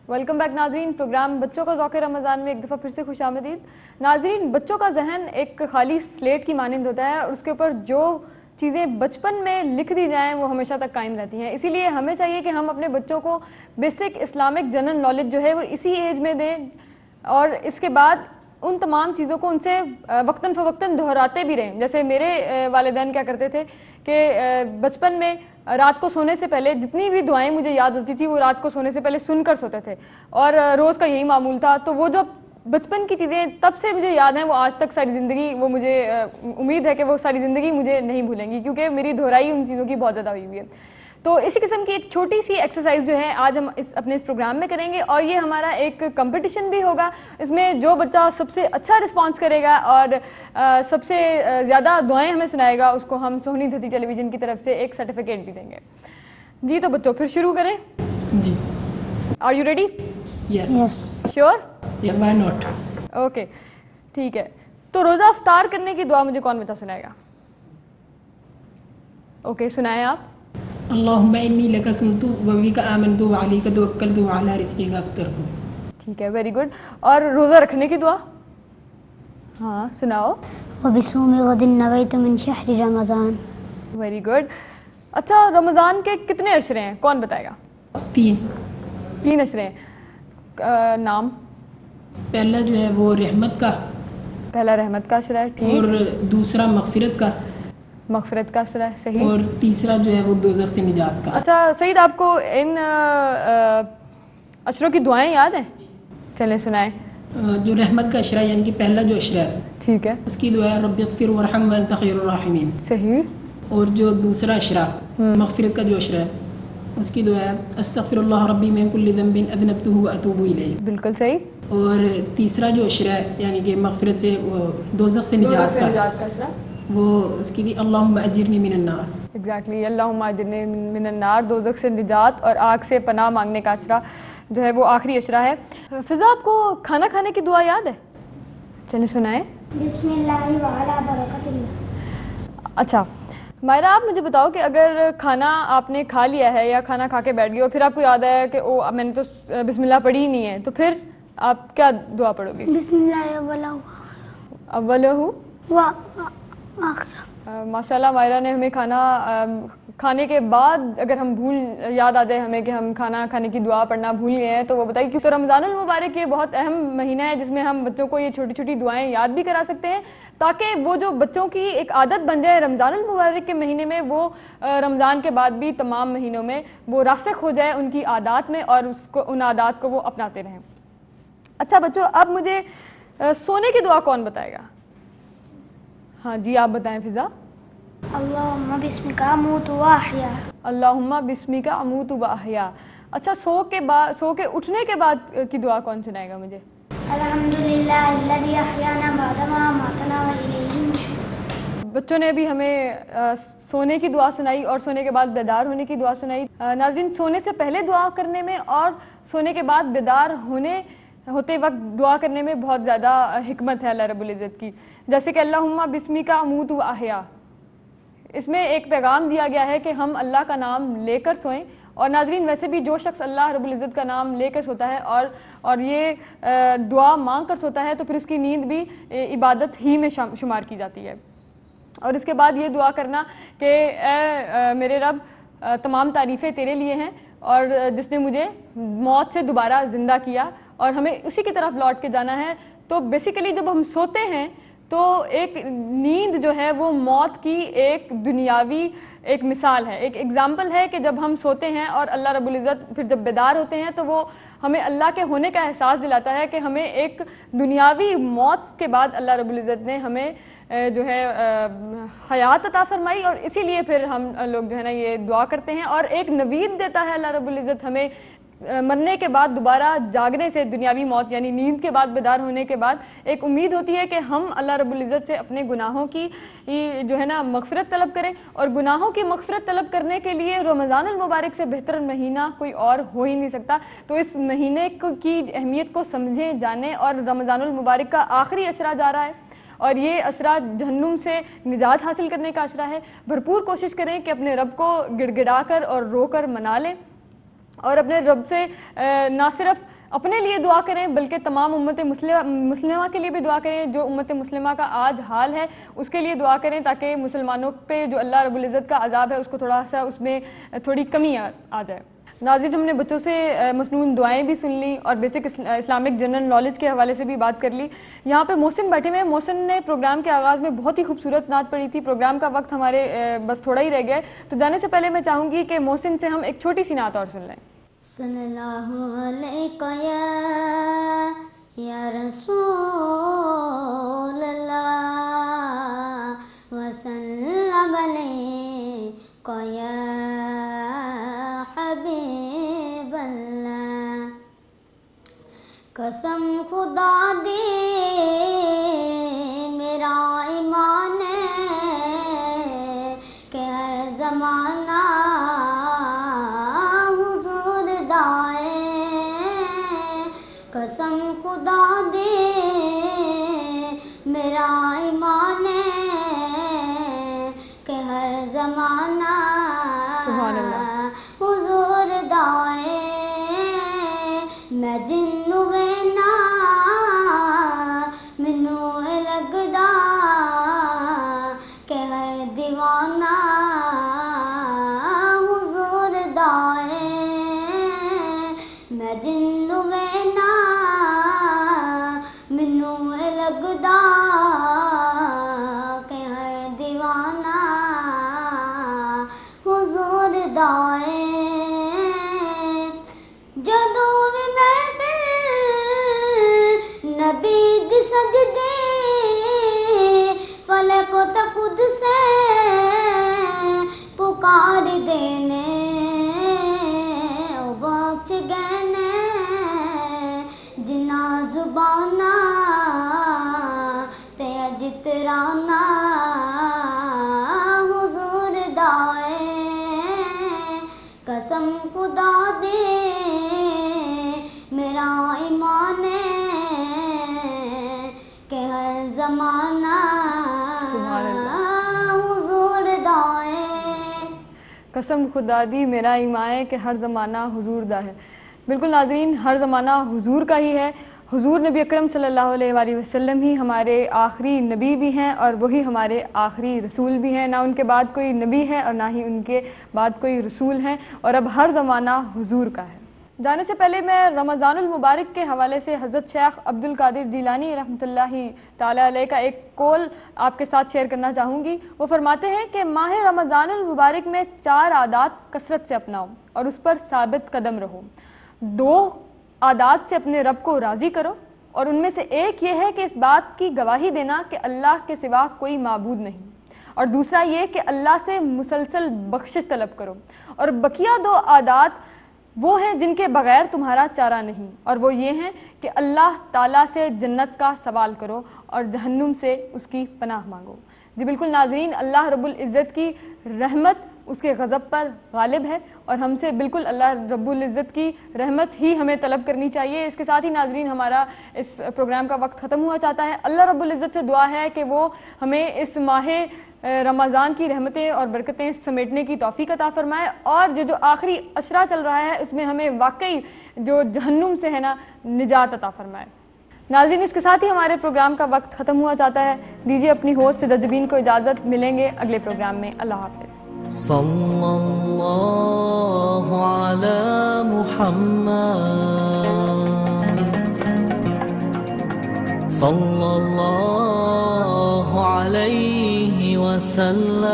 Welcome back नाजरीन। Programme बच्चों का ज़ौक़ रमज़ान में एक दफ़ा फिर से खुश आमदीद। नाजरीन, बच्चों का जहन एक खाली स्लेट की मानंद होता है और उसके ऊपर जो चीज़ें बचपन में लिख दी जाएँ वो हमेशा तक कायम रहती हैं। इसीलिए हमें चाहिए कि हम अपने बच्चों को बेसिक इस्लामिक जनरल नॉलेज जो है वो इसी एज में दें और इसके बाद उन तमाम चीज़ों को उनसे वक्तन फ़वक्तन दोहराते भी रहें। जैसे मेरे वालिदैन क्या करते थे कि बचपन में रात को सोने से पहले जितनी भी दुआएं मुझे याद होती थी वो रात को सोने से पहले सुनकर सोते थे और रोज़ का यही मामूल था। तो वो जो बचपन की चीज़ें तब से मुझे याद हैं वो आज तक सारी ज़िंदगी वो मुझे उम्मीद है कि वो सारी ज़िंदगी मुझे नहीं भूलेंगी, क्योंकि मेरी दोहराई उन चीज़ों की बहुत ज़्यादा हुई हुई है। तो इसी किस्म की एक छोटी सी एक्सरसाइज जो है आज हम अपने इस प्रोग्राम में करेंगे और ये हमारा एक कंपटीशन भी होगा। इसमें जो बच्चा सबसे अच्छा रिस्पांस करेगा और सबसे ज़्यादा दुआएं हमें सुनाएगा उसको हम सोहनी धरती टेलीविज़न की तरफ से एक सर्टिफिकेट भी देंगे। जी तो बच्चों फिर शुरू करें। जी। Are you ready? Yes. Sure? Why not. Okay ठीक है। तो रोज़ा अफ्तार करने की दुआ मुझे कौन बता सुनाएगा? ओके सुनाएं आप। अल्लाहुम्मा इन्नी लका सुनतु व बिका आमनतु व अलैका तवक्कलतु व अला रिज़्क़िका अफ़्तरतु। ठीक है, वेरी गुड। और रोज़ा रखने की दुआ? हाँ सुनाओ। व बिस्सौमि गदिन नवैतु मिन शहरि रमज़ान। Very good. अच्छा, रमज़ान के कितने अशरे हैं, कौन बताएगा? 3 अशरे हैं। नाम? पहला जो है वो रहमत का, पहला रहमत का अशरा है, ठीक। और दूसरा मग़फ़िरत का, मग़फ़िरत का अशरा है, सही। और तीसरा जो है वो दोज़ख से निजात का। अच्छा सईद, आपको इन अशरों की दुआएं याद हैं? चलें सुनाएं। जो रहमत का अशरा यानी कि पहला जो अशरा है ठीक है, उसकी दुआ है रब्बिग़फ़िर वरहम व अंत ख़ैरुर राहिमीन। सही। और जो दूसरा अशरा मग़फ़िरत का जो अशरा है उसकी दुआ है अस्तग़फ़िरुल्लाह रब्बी मिन कुल्लि ज़ंबिन अज़नबतुहु व अतूबु इलैहि। बिल्कुल सही। और तीसरा जो अशरा है यानी कि मग़फ़िरत से वो दोज़ख से निजात का अशरा वो उसकी थी अल्लाहुम्मा अजिरनी मिनन नार। एग्जैक्टली, अल्लाहुम्मा अजिरनी मिनन नार, दोज़ख से निजात और आग से पनाह मांगने का अशरा जो है वो आखिरी अशरा है। फिज़ा, आपको खाना खाने की दुआ याद है? चलिए सुनाएं। बिस्मिल्लाहि व अला बरकतिल्लाह। अच्छा मायरा, आप मुझे बताओ कि अगर खाना आपने खा लिया है या खाना खा के बैठ गए और फिर आपको याद आया कि ओ मैंने तो बिस्मिल्लाह पढ़ी ही नहीं है, तो फिर आप क्या दुआ पढ़ोगे? बिस्मिल्लाहि अव्वलहु अव्वलहु व आखिरहु। माशाल्लाह, मायरा ने हमें खाना खाने के बाद अगर हम याद आ जाए हमें कि हम खाना खाने की दुआ पढ़ना भूल गए हैं तो वो बताइए। क्योंकि तो रमज़ानुल मुबारक ये बहुत अहम महीना है जिसमें हम बच्चों को ये छोटी छोटी दुआएं याद भी करा सकते हैं ताकि वो जो बच्चों की एक आदत बन जाए रमज़ानुल मुबारक के महीने में, वो रमज़ान के बाद भी तमाम महीनों में वो रासिख हो जाए उनकी आदत में और उसको उन आदत को वो अपनाते रहें। अच्छा बच्चों, अब मुझे सोने की दुआ कौन बताएगा? हाँ जी आप बताएं फिज़ा। अल्लाहुम्मा बिस्मिका अमूतु व अहया। अल्लाहुम्मा बिस्मिका अमूतु व अहया। अच्छा, सो के उठने के बाद की दुआ कौन सुनाएगा मुझे? अल्हम्दुलिल्लाहिल्लज़ी अहयाना बअदमा अमातना व इलैहि नुशूर। बच्चों ने भी हमें सोने की दुआ सुनाई और सोने के बाद बेदार होने की दुआ सुनाई। नाज़रीन, सोने से पहले दुआ करने में और सोने के बाद बेदार होते वक्त दुआ करने में बहुत ज़्यादा हिकमत है अल्लाह रब्बुल इज़्ज़त की। जैसे कि अल्लाहुम्मा बिस्मिका अमूतु व अहया, इसमें एक पैगाम दिया गया है कि हम अल्लाह का नाम लेकर सोएं। और नाजरीन, वैसे भी जो शख्स अल्लाह रब्बुल इज़्ज़त का नाम लेकर सोता है और ये दुआ मांग कर सोता है तो फिर उसकी नींद भी इबादत ही में शुमार की जाती है। और इसके बाद ये दुआ करना कि मेरे रब, तमाम तारीफ़ें तेरे लिए हैं और जिसने मुझे मौत से दोबारा ज़िंदा किया और हमें उसी की तरफ लौट के जाना है। तो बेसिकली जब हम सोते हैं तो एक नींद जो है वो मौत की एक दुनियावी एक मिसाल है, एक एग्ज़ाम्पल है कि जब हम सोते हैं और अल्लाह रब्बुल इज़्ज़त फिर जब बेदार होते हैं तो वो हमें अल्लाह के होने का एहसास दिलाता है कि हमें एक दुनियावी मौत के बाद अल्लाह रब्बुल इज़्ज़त ने हमें जो है हयात अता फरमाई और इसीलिए फिर हम लोग जो है ना ये दुआ करते हैं और एक नवीद देता है अल्लाह रब्बुल इज़्ज़त हमें मरने के बाद दोबारा जागने से, दुनियावी मौत यानी नींद के बाद बेदार होने के बाद एक उम्मीद होती है कि हम अल्लाह रब्बुल इज़्ज़त से अपने गुनाहों की जो है ना मग़फ़िरत तलब करें। और गुनाहों की मग़फ़िरत तलब करने के लिए रमज़ानुल मुबारक से बेहतर महीना कोई और हो ही नहीं सकता। तो इस महीने की अहमियत को समझें, जानें। और रमज़ानुल मुबारक का आखिरी अशरा जा रहा है और ये असरा जहन्नुम से निजात हासिल करने का अशरा है। भरपूर कोशिश करें कि अपने रब को गिड़गिड़ा कर और रो कर मना लें और अपने रब से ना सिर्फ اپنے لیے دعا کریں بلکہ تمام امت مسلمہ کے لیے بھی دعا کریں. جو امت مسلمہ کا آج حال ہے اس کے لیے دعا کریں تاکہ مسلمانوں پہ جو اللہ رب العزت کا عذاب ہے اس کو تھوڑا سا اس میں تھوڑی کمی آ جائے. ناظرین ہم نے بچوں سے مسنون دعائیں بھی سن لی اور بیسک اسلامک جنرل نالج کے حوالے سے بھی بات کر لی. یہاں پہ محسن بیٹھے ہوئے ہیں. محسن نے پروگرام کے آغاز میں بہت ہی خوبصورت نعت پڑھی تھی. پروگرام کا وقت ہمارے بس تھوڑا ہی رہ گیا ہے تو جانے سے پہلے میں چاہوں گی کہ محسن سے ہم ایک چھوٹی سی نعت اور سن لیں. صلی اللہ علیہ یا رسول اللہ وسلم علیہ یا حبیب اللہ. قسم خدا دی میرا ایمان ہے کہ ہر زمانہ حضور دائے. قسم خدا دی میرا ایمان ہے کہ ہر زمانہ سبحان اللہ حضور دائے. میں جنوں وینا مینوں لگدا کہ ہر دیوانہ حضور دائے. میں جنوں وینا مینوں لگدا کہ ہر دیوانہ حضور دائے. جدوں بھی محفل نبی دی سجدے فلک تے خود سے پکار دینے او بخش گئے جنا زبانہ تے جترانا حضور دائے. قسم خدا دے میرا ایمان ہے کہ ہر زمانہ حضور دائے. قسم خدا دی میرا ایمان ہے کہ ہر زمانہ حضور دا ہے. بالکل ناظرین ہر زمانہ حضور کا ہی ہے. حضور نبی اکرم صلی اللہ علیہ وآلہ وسلم ہی ہمارے آخری نبی بھی ہیں اور وہی ہمارے آخری رسول بھی ہیں. نہ ان کے بعد کوئی نبی ہے اور نہ ہی ان کے بعد کوئی رسول ہیں اور اب ہر زمانہ حضور کا ہے. جانے سے پہلے میں رمضان المبارک کے حوالے سے حضرت شیخ عبد القادر جیلانی رحمۃ اللہ تعالیٰ علیہ کا ایک قول آپ کے ساتھ شیئر کرنا چاہوں گی. وہ فرماتے ہیں کہ ماہ رمضان المبارک میں 4 عادات کثرت سے اپناؤ اور اس پر ثابت قدم رہو. 2 عادات سے اپنے رب کو راضی کرو اور ان میں سے ایک یہ ہے کہ اس بات کی گواہی دینا کہ اللہ کے سوا کوئی معبود نہیں اور دوسرا یہ کہ اللہ سے مسلسل بخشش طلب کرو. اور بقیہ 2 عادات وہ ہیں جن کے بغیر تمہارا چارہ نہیں اور وہ یہ ہیں کہ اللہ تعالیٰ سے جنت کا سوال کرو اور جہنم سے اس کی پناہ مانگو. جی بالکل ناظرین اللہ رب العزت کی رحمت اس کے غضب پر غالب ہے اور ہم سے بالکل اللہ رب العزت کی رحمت ہی ہمیں طلب کرنی چاہیے. اس کے ساتھ ہی ناظرین ہمارا اس پروگرام کا وقت ختم ہوا چاہتا ہے. اللہ رب العزت سے دعا ہے کہ وہ ہمیں اس ماہ رمضان کی رحمتیں اور برکتیں سمیٹنے کی توفیق عطا فرمائے اور جو آخری عشرہ چل رہا ہے اس میں ہمیں واقعی جو جہنم سے ہے نا نجات عطا فرمائے. ناظرین اس کے ساتھ ہی ہمارے پروگرام کا وقت ختم ہوا چاہتا ہے. دیجیے اپنی ہوسٹ سدہ جبین کو اجازت. ملیں گے اگلے پروگرام میں. اللہ حافظ. صلی اللہ علی محمد صلی اللہ علیہ وسلم.